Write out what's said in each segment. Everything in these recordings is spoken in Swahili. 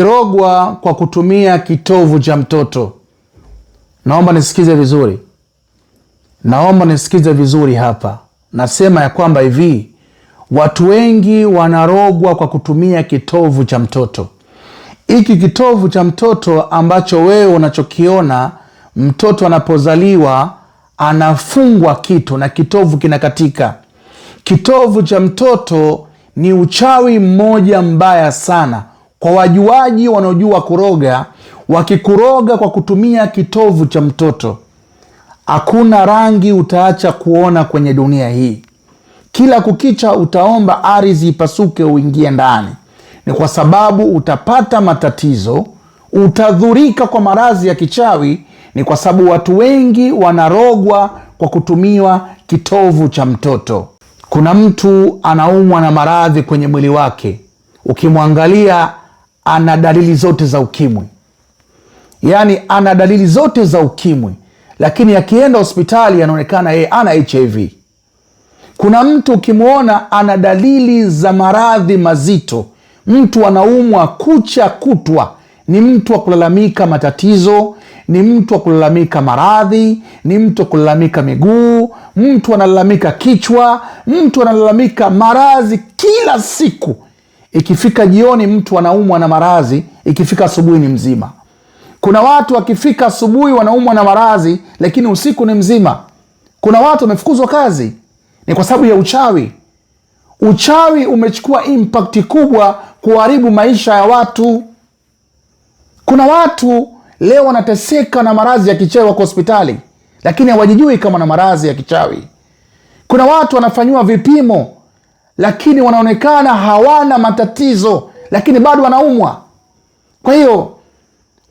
Kirogwa kwa kutumia kitovu cha mtoto. Naomba nisikize vizuri. Naomba nisikize vizuri hapa. Nasema ya kwamba hivi, watu wengi wanarogwa kwa kutumia kitovu cha mtoto. Hiki kitovu cha mtoto ambacho wewe unachokiona, mtoto anapozaliwa anafungwa kitu na kitovu kinakatika. Kitovu cha mtoto ni uchawi mmoja mbaya sana. Kwa wajuaji wanaojua kuroga, wakikuroga kwa kutumia kitovu cha mtoto, hakuna rangi utaacha kuona kwenye dunia hii. Kila kukicha utaomba ardhi ipasuke uingie ndani. Ni kwa sababu utapata matatizo, utadhurika kwa maradhi ya kichawi. Ni kwa sababu watu wengi wanarogwa kwa kutumiwa kitovu cha mtoto. Kuna mtu anaumwa na maradhi kwenye mwili wake, ukimwangalia ana dalili zote za ukimwi, yaani ana dalili zote za ukimwi, lakini akienda hospitali anaonekana yeye ana HIV. Kuna mtu ukimwona ana dalili za maradhi mazito, mtu anaumwa kucha kutwa, ni mtu wa kulalamika matatizo, ni mtu wa kulalamika maradhi, ni mtu wa kulalamika miguu, mtu analalamika kichwa, mtu analalamika maradhi kila siku. Ikifika jioni mtu anaumwa na maradhi, ikifika asubuhi ni mzima. Kuna watu wakifika asubuhi wanaumwa na maradhi, lakini usiku ni mzima. Kuna watu wamefukuzwa kazi, ni kwa sababu ya uchawi. Uchawi umechukua impact kubwa kuharibu maisha ya watu. Kuna watu leo wanateseka na maradhi ya kichawi, wako hospitali lakini hawajijui kama na maradhi ya kichawi. Kuna watu wanafanyiwa vipimo lakini wanaonekana hawana matatizo, lakini bado wanaumwa. Kwa hiyo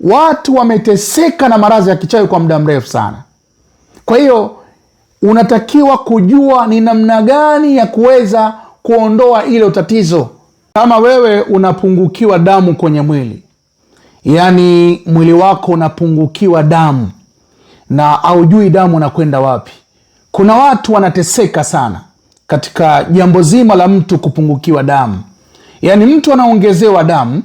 watu wameteseka na maradhi ya kichawi kwa muda mrefu sana. Kwa hiyo unatakiwa kujua ni namna gani ya kuweza kuondoa ile tatizo. Kama wewe unapungukiwa damu kwenye mwili, yaani mwili wako unapungukiwa damu na haujui damu unakwenda wapi. Kuna watu wanateseka sana katika jambo zima la mtu kupungukiwa damu. Yaani mtu anaongezewa damu,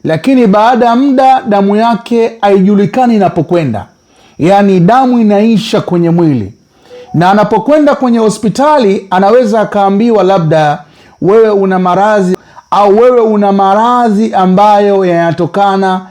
lakini baada ya muda damu yake haijulikani inapokwenda. Yaani damu inaisha kwenye mwili, na anapokwenda kwenye hospitali anaweza akaambiwa labda wewe una maradhi, au wewe una maradhi ambayo yanatokana